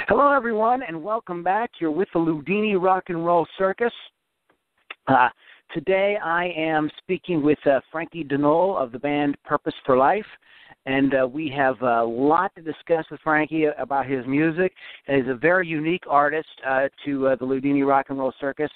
Hello, everyone, and welcome back. You're with the Loudini Rock and Roll Circus. Today I am speaking with Franki Dennull of the band Purposeful Life, and we have a lot to discuss with Franki about his music. He's a very unique artist to the Loudini Rock and Roll Circus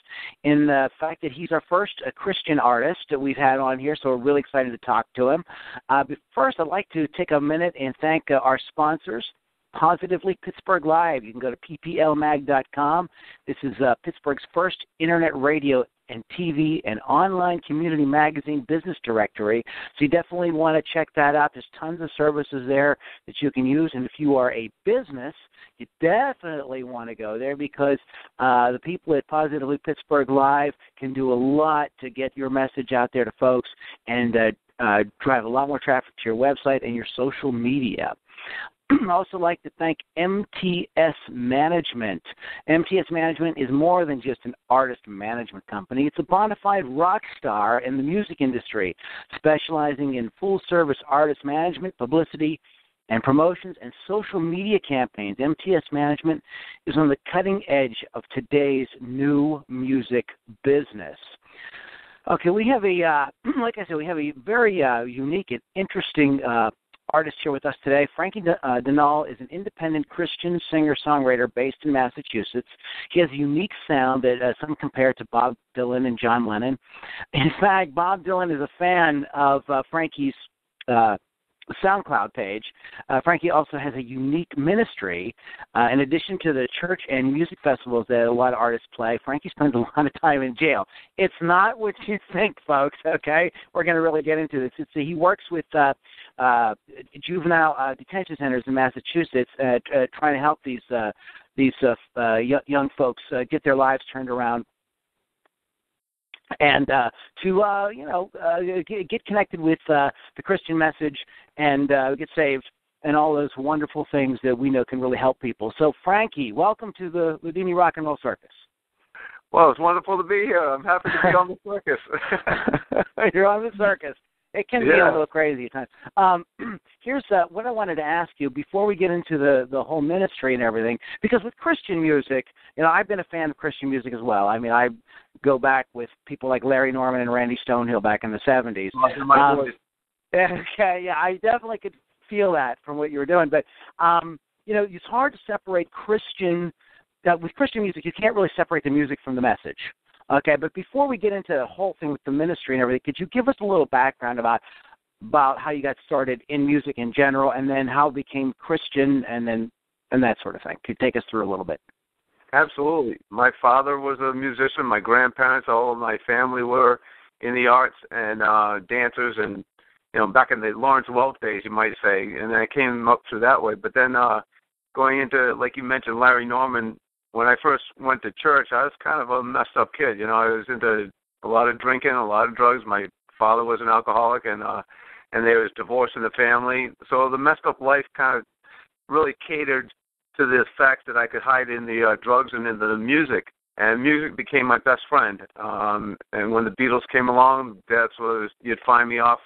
in the fact that he's our first Christian artist that we've had on here, so we're really excited to talk to him. But first, I'd like to take a minute and thank our sponsors. Positively Pittsburgh Live. You can go to pplmag.com. This is Pittsburgh's first internet radio and TV and online community magazine business directory. So you definitely want to check that out. There's tons of services there that you can use. And if you are a business, you definitely want to go there because the people at Positively Pittsburgh Live can do a lot to get your message out there to folks and drive a lot more traffic to your website and your social media. I'd also like to thank MTS Management. MTS Management is more than just an artist management company. It's a bona fide rock star in the music industry, specializing in full-service artist management, publicity, and promotions and social media campaigns. MTS Management is on the cutting edge of today's new music business. Okay, we have like I said, we have a very unique and interesting artist here with us today. Franki Dennull is an independent Christian singer-songwriter based in Massachusetts. He has a unique sound that some compare to Bob Dylan and John Lennon. In fact, Bob Dylan is a fan of Franki's SoundCloud page. Franki also has a unique ministry. In addition to the church and music festivals that a lot of artists play, Franki spends a lot of time in jail. It's not what you think, folks, okay? We're going to really get into this. He works with juvenile detention centers in Massachusetts trying to help these young folks get their lives turned around and to get connected with the Christian message and get saved and all those wonderful things that we know can really help people. So, Franki, welcome to the Loudini Rock and Roll Circus. Well, it's wonderful to be here. I'm happy to be on the circus. You're on the circus. It can be a little crazy at times. Here's what I wanted to ask you before we get into the whole ministry and everything, because with Christian music, I've been a fan of Christian music as well. I mean, I go back with people like Larry Norman and Randy Stonehill back in the 70s. Okay, yeah, I definitely could feel that from what you were doing. But, it's hard to separate Christian. With Christian music, you can't really separate the music from the message. Okay, but before we get into the whole thing with the ministry and everything, could you give us a little background about how you got started in music in general, and then how it became Christian, and that sort of thing? Could you take us through a little bit? Absolutely. My father was a musician. My grandparents, all of my family were in the arts and dancers, and back in the Lawrence Welk days, you might say. And I came up through that way. But then going into, like you mentioned, Larry Norman. When I first went to church, I was kind of a messed up kid. I was into a lot of drinking, a lot of drugs. My father was an alcoholic, and there was divorce in the family. So the messed up life kind of really catered to the fact that I could hide in the drugs and in the music. And music became my best friend. And when the Beatles came along, that's what you'd find me off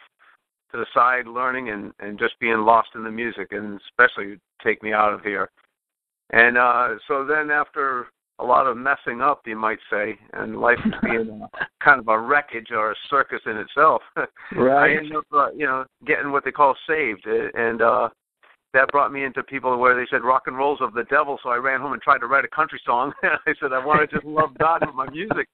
to the side learning and just being lost in the music, and especially take me out of here. And so then after a lot of messing up, you might say, and life being kind of a wreckage or a circus in itself, right. I ended up, getting what they call saved. And that brought me into people where they said rock and roll's of the devil, so I ran home and tried to write a country song. I said I want to just love God with my music.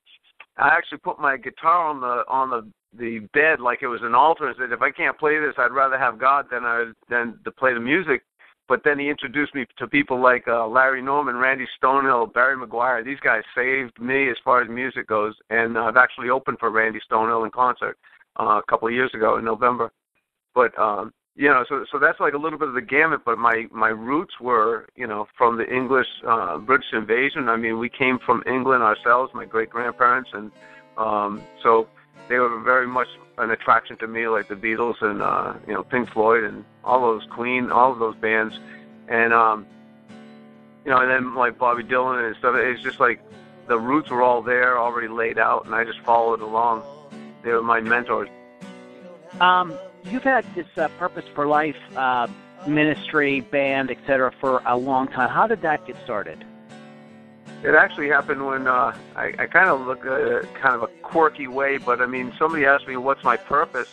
I actually put my guitar on the bed like it was an altar and said, if I can't play this, I'd rather have God than to play the music. But then he introduced me to people like Larry Norman, Randy Stonehill, Barry McGuire. These guys saved me as far as music goes, and I've actually opened for Randy Stonehill in concert a couple of years ago in November. But so that's like a little bit of the gamut. But my roots were from the English British invasion. I mean, we came from England ourselves, my great grandparents, and so they were very much an attraction to me, like the Beatles and Pink Floyd and all those Queen, all of those bands, and and then like Bobby Dylan and stuff. It's just like the roots were all there, already laid out, and I just followed along. They were my mentors. You've had this Purpose for Life ministry, band, etc. for a long time. How did that get started? It actually happened when I kind of look at it kind of a quirky way, but I mean, somebody asked me, what's my purpose?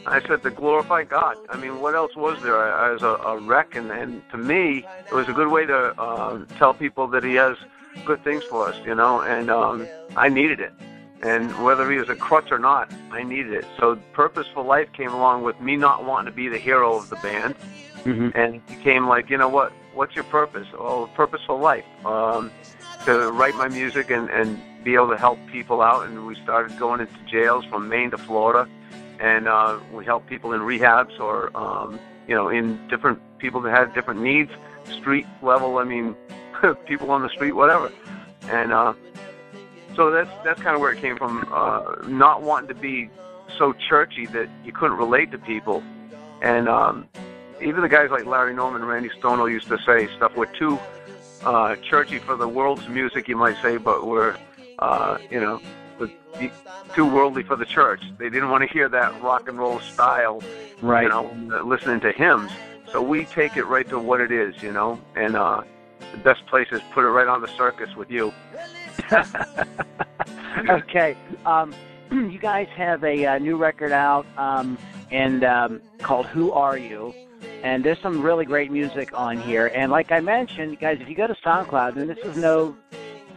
I said, to glorify God. I mean, what else was there? I was a wreck, and to me, it was a good way to tell people that He has good things for us, you know, and I needed it. And whether He was a crutch or not, I needed it. So Purposeful Life came along with me not wanting to be the hero of the band, and it became like, you know what? What's your purpose? Oh, Purposeful Life. To write my music and be able to help people out, and we started going into jails from Maine to Florida, and we help people in rehabs or, you know, in different people that had different needs, street level, I mean, people on the street, whatever. And so that's kind of where it came from, not wanting to be so churchy that you couldn't relate to people. And even the guys like Larry Norman and Randy Stonewall used to say stuff, we're too churchy for the world's music, you might say, but we're, you know, too worldly for the church. They didn't want to hear that rock and roll style, right? You know, listening to hymns. So we take it right to what it is, you know, and the best place is put it right on the circus with you. Okay. You guys have a new record out and called Who Are You? And there's some really great music on here. And like I mentioned, guys, if you go to SoundCloud, and this is no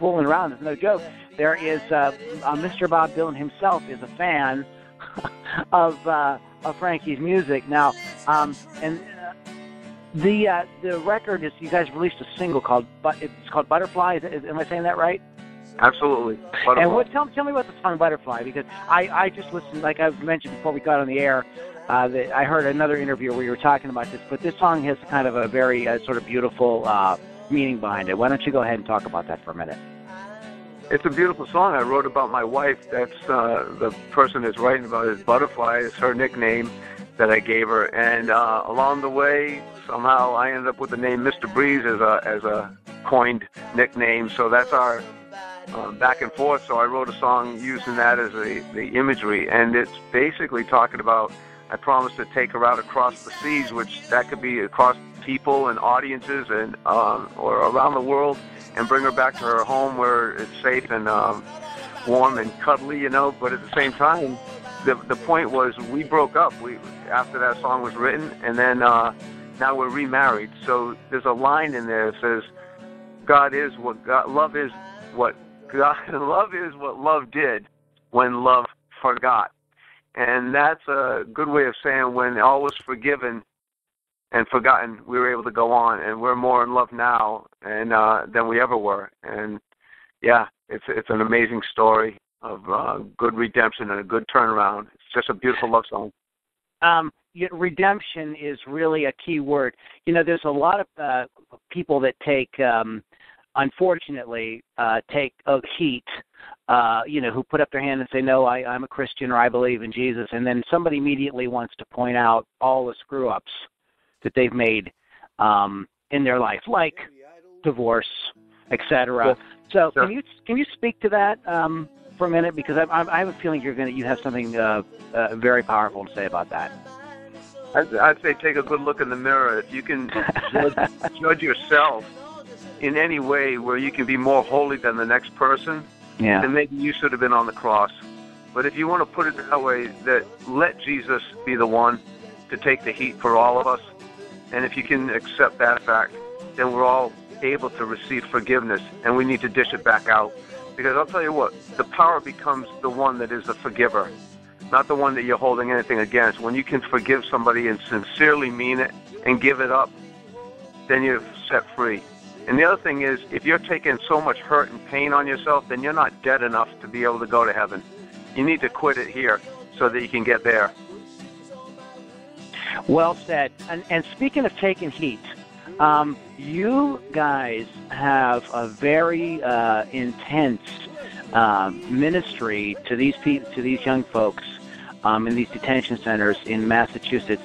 fooling around, it's no joke, there is Mr. Bob Dylan himself is a fan of Franki's music. Now, the record is, you guys released a single called Butterfly. Am I saying that right? Absolutely. Butterfly. And tell me about the song Butterfly, because I just listened, like I mentioned before we got on the air, I heard another interview where you were talking about this, but this song has kind of a very sort of beautiful meaning behind it. Why don't you go ahead and talk about that for a minute? It's a beautiful song. I wrote about my wife. That's the person that's writing about it. Butterfly is her nickname that I gave her. And along the way, somehow I ended up with the name Mr. Breeze as a coined nickname. So that's our back and forth. So I wrote a song using that as the imagery. And it's basically talking about, I promised to take her out across the seas, which that could be across people and audiences and or around the world, and bring her back to her home where it's safe and warm and cuddly, you know. But at the same time, the point was we broke up after that song was written, and then now we're remarried. So there's a line in there that says, love is what love did when love forgot. And that's a good way of saying when all was forgiven and forgotten, we were able to go on, and we're more in love now than we ever were. And yeah, it's an amazing story of good redemption and a good turnaround. It's just a beautiful love song. Redemption is really a key word. You know, there's a lot of people that unfortunately, take heat, you know, who put up their hand and say, no, I'm a Christian, or I believe in Jesus, and then somebody immediately wants to point out all the screw-ups that they've made in their life, like divorce, etc. So sure. Can you speak to that for a minute? Because I have a feeling you have something very powerful to say about that. I'd say take a good look in the mirror. If you can judge yourself in any way where you can be more holy than the next person, then maybe you should have been on the cross. But if you want to put it that way, that let Jesus be the one to take the heat for all of us, and if you can accept that fact, then we're all able to receive forgiveness, and we need to dish it back out. Because I'll tell you what, the power becomes the one that is the forgiver, not the one that you're holding anything against. When you can forgive somebody and sincerely mean it and give it up, then you're set free. And the other thing is, if you're taking so much hurt and pain on yourself, then you're not dead enough to be able to go to heaven. You need to quit it here so that you can get there. Well said. And speaking of taking heat, you guys have a very intense ministry to these young folks in these detention centers in Massachusetts.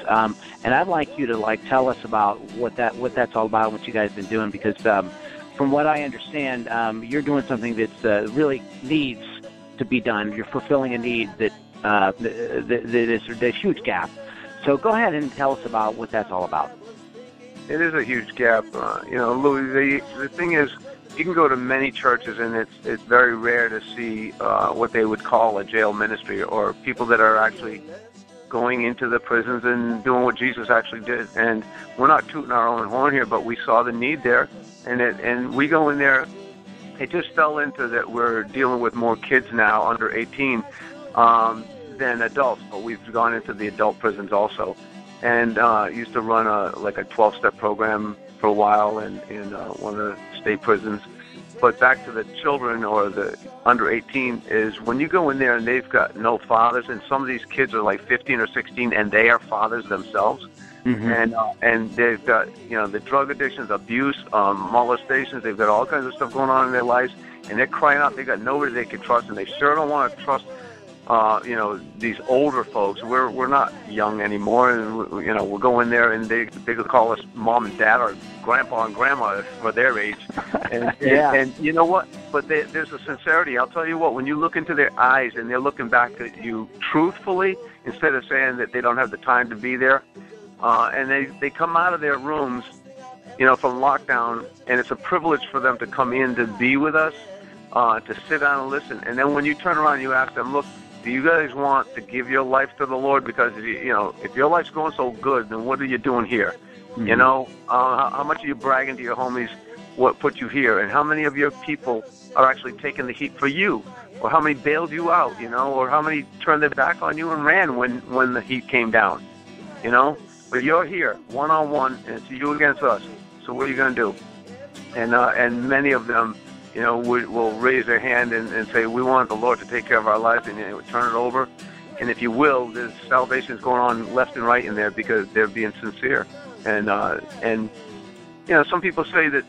And I'd like you to tell us about what that's all about, what you guys have been doing, because from what I understand, you're doing something that really needs to be done. You're fulfilling a need that there's a huge gap. So go ahead and tell us about what that's all about. It is a huge gap. Louis, the thing is, you can go to many churches, and it's very rare to see what they would call a jail ministry, or people that are actually going into the prisons and doing what Jesus actually did. And we're not tooting our own horn here, but we saw the need there, and we go in there. It just fell into that we're dealing with more kids now under 18 than adults, but we've gone into the adult prisons also. And used to run a 12-step program for a while in one of the state prisons. But back to the children or the under 18 is when you go in there and they've got no fathers, and some of these kids are like 15 or 16 and they are fathers themselves. Mm-hmm. And they've got, the drug addictions, abuse, molestations, they've got all kinds of stuff going on in their lives, and they're crying out they got nobody they can trust, and they sure don't want to trust these older folks. We're not young anymore, and we'll go in there and they could call us mom and dad or grandpa and grandma for their age. And, and you know what? But there's a sincerity. I'll tell you what, when you look into their eyes and they're looking back at you truthfully, instead of saying that they don't have the time to be there, and they come out of their rooms, from lockdown, and it's a privilege for them to come in to be with us, to sit down and listen. And then when you turn around, you ask them, look, do you guys want to give your life to the Lord? Because, if your life's going so good, then what are you doing here? Mm-hmm. How much are you bragging to your homies what put you here? And how many of your people are actually taking the heat for you? Or how many bailed you out, or how many turned their back on you and ran when the heat came down, But you're here, one-on-one, and it's you against us. So what are you going to do? And many of them, will raise their hand and say, we want the Lord to take care of our lives, and turn it over. And if you will, there's salvations going on left and right in there because they're being sincere. And some people say that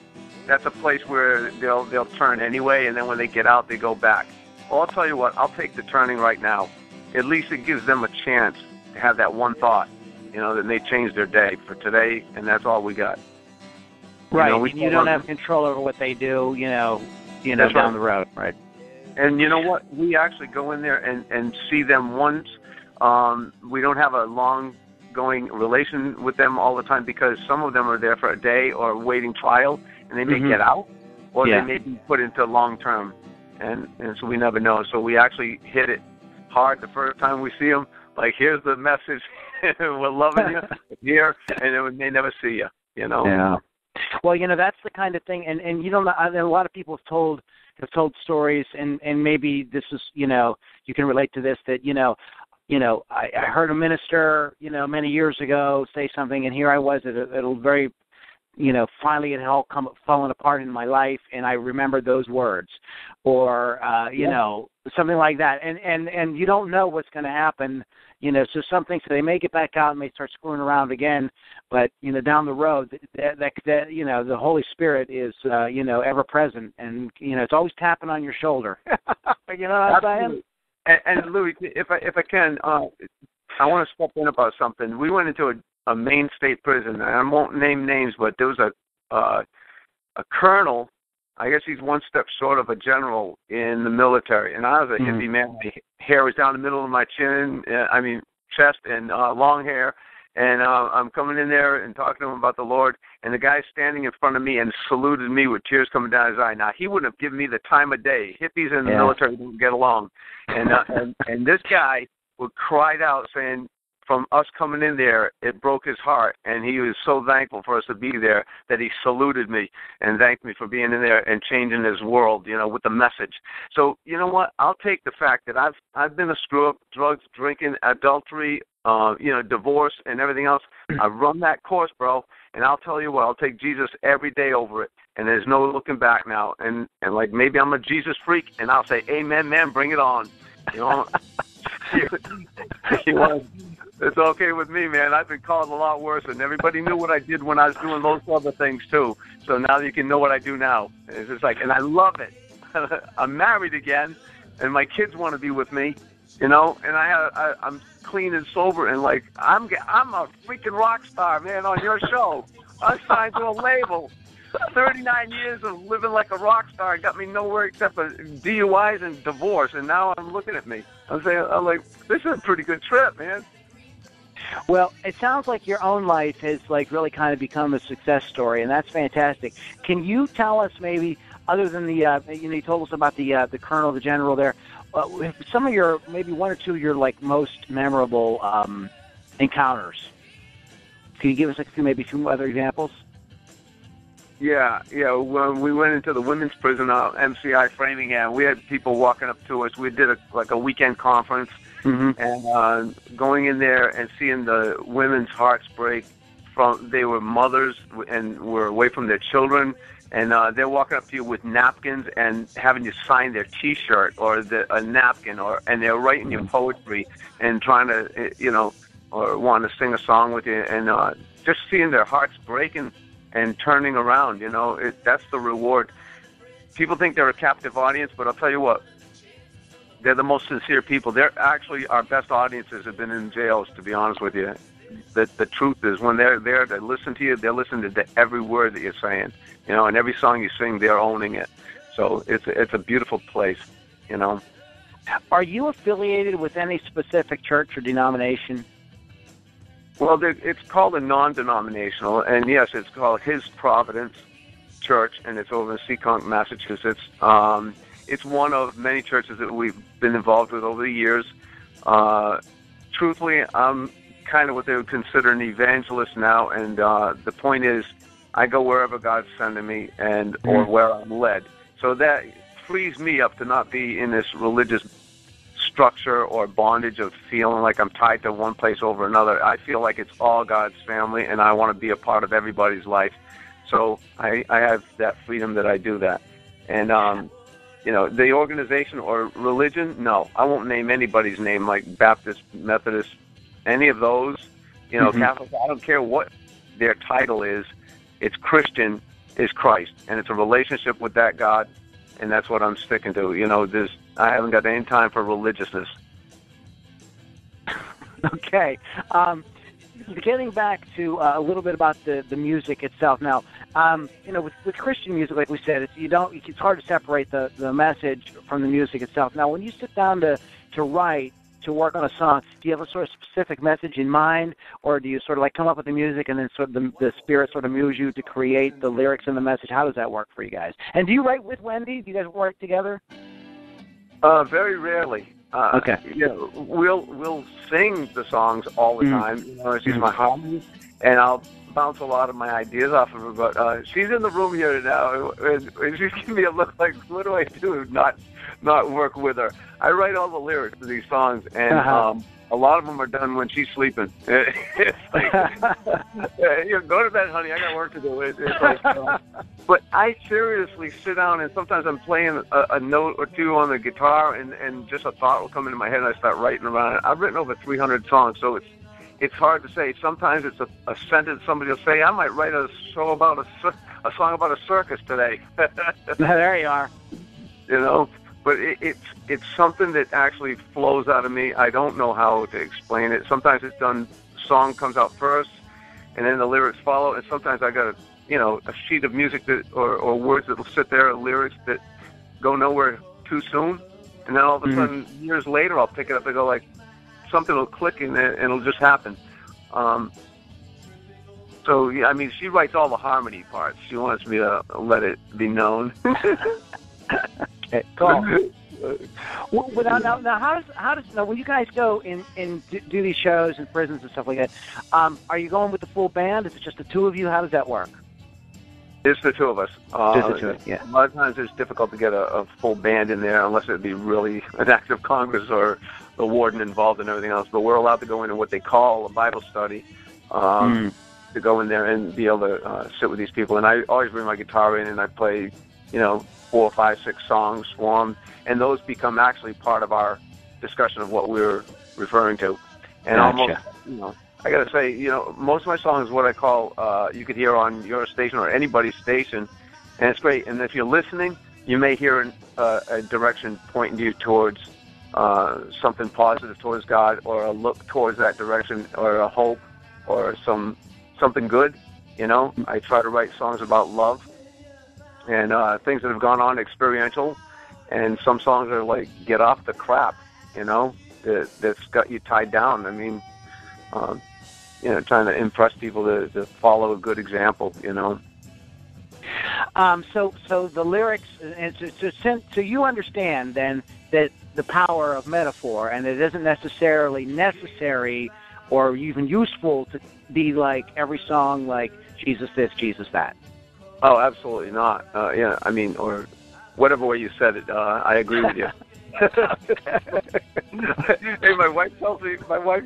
that's a place where they'll turn anyway, and then when they get out, they go back. Well, I'll tell you what, I'll take the turning right now. At least it gives them a chance to have that one thought, that they change their day for today, and that's all we got. Right, and you don't have control over what they do, down right. the road, right? And you know what? We actually go in there and see them once. We don't have a long-going relation with them all the time because some of them are there for a day or waiting trial, and they may get out, or they may be put into long-term, and so we never know. So we actually hit it hard the first time we see them, like, here's the message, we're loving you here, and then we may never see you, Yeah. Well, that's the kind of thing, and a lot of people have told stories, and maybe this is, you can relate to this, that, I heard a minister, many years ago say something, and here I was at a very, finally it had all fallen apart in my life, and I remembered those words, or, something like that, and you don't know what's going to happen. So so they may get back out and may start screwing around again, but, down the road, that the Holy Spirit is, ever present, and, it's always tapping on your shoulder. You know what I'm saying? And Louis, if I can, I want to step in about something. We went into a Maine state prison, and I won't name names, but there was a colonel. I guess he's one step short of a general in the military. And I was a hippie man. My hair was down the middle of my chest, and long hair. And I'm coming in there and talking to him about the Lord. And the guy's standing in front of me and saluted me with tears coming down his eye. Now, he wouldn't have given me the time of day. Hippies in the military don't get along. And this guy cried out saying, from us coming in there, it broke his heart, and he was so thankful for us to be there that he saluted me and thanked me for being in there and changing his world, with the message. So, you know what? I'll take the fact that I've been a screw-up, drugs, drinking, adultery, divorce, and everything else. I've run that course, bro, and I'll tell you what, I'll take Jesus every day over it, and there's no looking back now. And like, maybe I'm a Jesus freak, and I'll say, amen, man, bring it on. It's okay with me, man. I've been called a lot worse, and everybody knew what I did when I was doing those other things, too. So now you can know what I do now. It's just like, and I love it. I'm married again, and my kids want to be with me, and I'm clean and sober, and like, I'm a freaking rock star, man, on your show. I signed to a label. 39 years of living like a rock star got me nowhere except for DUIs and divorce, and now I'm looking at me. I'm like, this is a pretty good trip, man. Well, it sounds like your own life has like really kind of become a success story, and that's fantastic. Can you tell us maybe, other than the you told us about the colonel, the general there, some of your, maybe one or two of your like most memorable encounters? Can you give us maybe a few other examples? Yeah. When we went into the women's prison, MCI Framingham, we had people walking up to us. We did a weekend conference, and going in there and seeing the women's hearts break. They were mothers and were away from their children, and they're walking up to you with napkins and having you sign their T-shirt or a napkin, and they're writing you poetry and trying to, or want to sing a song with you, and just seeing their hearts breaking and turning around, that's the reward. People think they're a captive audience, but I'll tell you what, they're the most sincere people. They're actually our best audiences have been in jails, to be honest with you. The truth is, when they're there to listen to you, they're listening to every word that you're saying, and every song you sing, they're owning it. So it's a beautiful place, Are you affiliated with any specific church or denomination? Well, it's called a non-denominational, and yes, it's called His Providence Church, and it's over in Seekonk, Massachusetts. It's one of many churches that we've been involved with over the years. Truthfully, I'm kind of what they would consider an evangelist now, and the point is, I go wherever God's sending me, or where I'm led. So that frees me up to not be in this religious structure or bondage of feeling like I'm tied to one place over another. I feel like it's all God's family, and I want to be a part of everybody's life. So I have that freedom that I do that. And, the organization or religion, no. I won't name anybody's name, like Baptist, Methodist, any of those. Catholic, I don't care what their title is. It's Christian is Christ, and it's a relationship with that God, and that's what I'm sticking to. I haven't got any time for religiousness. Okay. Getting back to a little bit about the music itself now, with Christian music, like we said, it's hard to separate the message from the music itself. Now, when you sit down to write, to work on a song, do you have a sort of specific message in mind, or do you sort of like come up with the music and then sort of the spirit sort of moves you to create the lyrics and the message? How does that work for you guys? And do you write with Wendy? Do you guys work together? Very rarely. Okay. We'll sing the songs all the time. She's my harmonies, and I'll bounce a lot of my ideas off of her. But she's in the room here now, and she's giving me a look like, what do I do? Not work with her. I write all the lyrics to these songs, and a lot of them are done when she's sleeping. It's like, go to bed, honey. I got work to do. It's like, but I seriously sit down, and sometimes I'm playing a note or two on the guitar, and just a thought will come into my head, and I start writing around it. I've written over 300 songs, so it's hard to say. Sometimes it's a sentence somebody will say. I might write a song about a circus today. There you are. But it's something that actually flows out of me. I don't know how to explain it. Sometimes it's done, song comes out first, and then the lyrics follow. And sometimes I got a sheet of music or words that will sit there, lyrics that go nowhere too soon, and then all of a sudden, years later, I'll pick it up and go like, something will click and it'll just happen. So yeah, I mean, she writes all the harmony parts. She wants me to let it be known. Okay, cool. Well, now, how does when you guys go and do these shows in prisons and stuff like that? Are you going with the full band? Is it just the two of you? How does that work? It's the two of us. Just the two of you, yeah. A lot of times it's difficult to get a full band in there unless it be really an act of Congress or the warden involved and everything else. But we're allowed to go into what they call a Bible study, to go in there and be able to sit with these people. And I always bring my guitar in and I play, 4, 5, 6 songs for them, and those become actually part of our discussion of what we're referring to. And gotcha. Almost, I got to say, most of my songs is what I call, you could hear on your station or anybody's station, and it's great. And if you're listening, you may hear a direction pointing you towards something positive towards God, or a look towards that direction, or a hope, or something good. I try to write songs about love and things that have gone on experiential, and some songs are like, get off the crap, that's got you tied down. I mean, trying to impress people to follow a good example, So the lyrics, and so you understand then that the power of metaphor, and it isn't necessarily necessary or even useful to be like every song like Jesus this, Jesus that. Oh, absolutely not. Or whatever way you said it, I agree with you. Hey, my wife's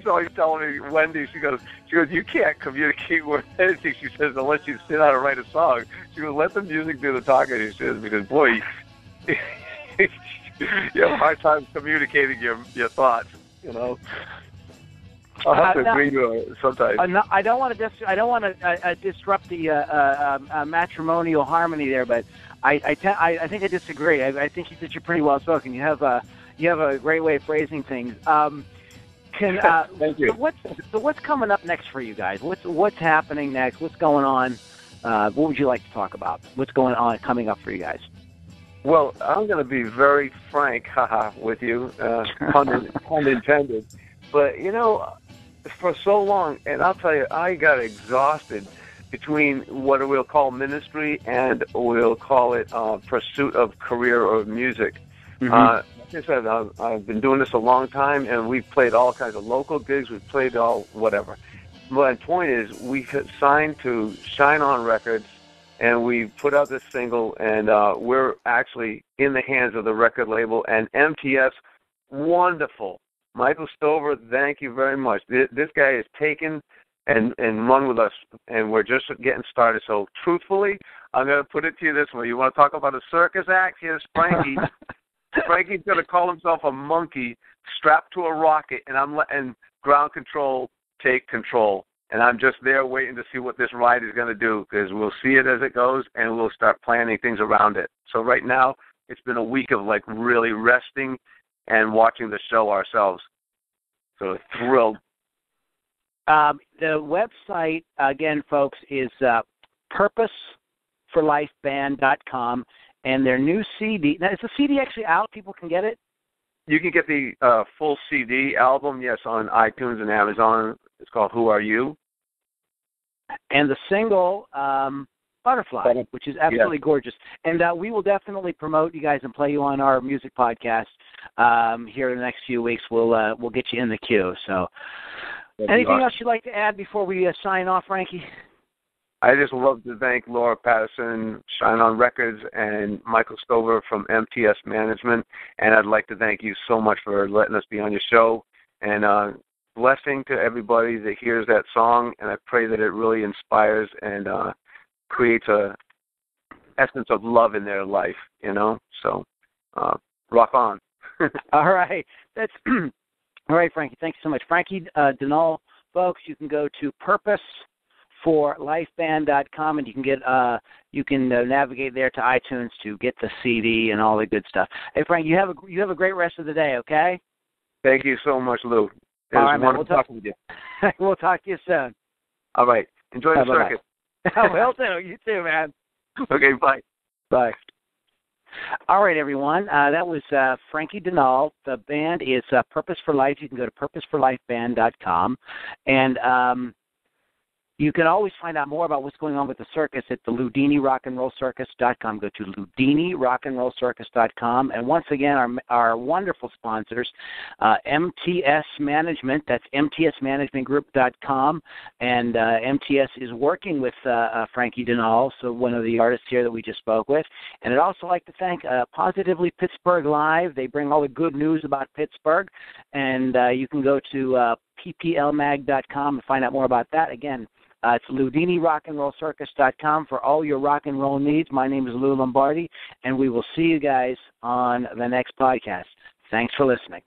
always telling me, Wendy, she goes, you can't communicate with anything. She says, unless you sit down and write a song. She goes, let the music do the talking. She says, because boy, you have a hard time communicating your thoughts. I'll have to agree to it sometimes. I don't want to disrupt the matrimonial harmony there, but I think I disagree. I think that you're pretty well spoken. You have a great way of phrasing things. Thank you. So what's coming up next for you guys? What's happening next? What's going on? What would you like to talk about? What's going on coming up for you guys? Well, I'm going to be very frank, with you, pun intended. But for so long, and I'll tell you, I got exhausted between what we'll call ministry and we'll call it pursuit of career or music. Mm-hmm. Like I said, I've been doing this a long time, and we've played all kinds of local gigs. We've played all whatever. My point is, we signed to Shine On Records, and we put out this single, and we're actually in the hands of the record label, and MTS, wonderful. Michael Stover, thank you very much. This guy is taken and run with us, and we're just getting started. So truthfully, I'm going to put it to you this way. You want to talk about a circus act? Here's Frankie. Frankie's going to call himself a monkey strapped to a rocket, and I'm letting ground control take control. And I'm just there waiting to see what this ride is going to do, because we'll see it as it goes, and we'll start planning things around it. So right now, it's been a week of really resting and watching the show ourselves. So thrilled. The website, again, folks, is purposefulifeband.com, and their new CD. Now, is the CD actually out? People can get it? You can get the full CD album, yes, on iTunes and Amazon. It's called Who Are You? And the single, Butterfly, which is absolutely gorgeous. And we will definitely promote you guys and play you on our music podcast here in the next few weeks. We'll get you in the queue. So, anything else you'd like to add before we sign off, Frankie? I just love to thank Laura Patterson, Shine On Records, and Michael Stover from MTS Management. And I'd like to thank you so much for letting us be on your show. And blessing to everybody that hears that song. And I pray that it really inspires and creates a essence of love in their life, So, rock on. All right. That's all right, Frankie. Thank you so much. Franki Dennull, folks, you can go to purposefulifeband.com, and you can navigate there to iTunes to get the CD and all the good stuff. Hey, Frank, you have a great rest of the day, okay? Thank you so much, Lou. It was wonderful talking with you. We'll talk to you soon. All right. Enjoy the circuit. Well, you too, man. Okay, bye. Bye. All right, everyone. That was Franki Dennull. The band is Purpose for Life. You can go to purposefulifeband.com. And you can always find out more about what's going on with the circus at the LoudiniRock'n'RollCircus.com. Go to LoudiniRock'n'RollCircus.com. And once again, our wonderful sponsors, MTS Management, that's MTSManagementGroup.com. And MTS is working with Franki Dennull, so one of the artists here that we just spoke with. And I'd also like to thank Positively Pittsburgh Live. They bring all the good news about Pittsburgh. And you can go to pplmag.com and find out more about that. Again, it's LoudiniRock'n'RollCircus.com for all your rock and roll needs. My name is LouLombardi, and we will see you guys on the next podcast. Thanks for listening.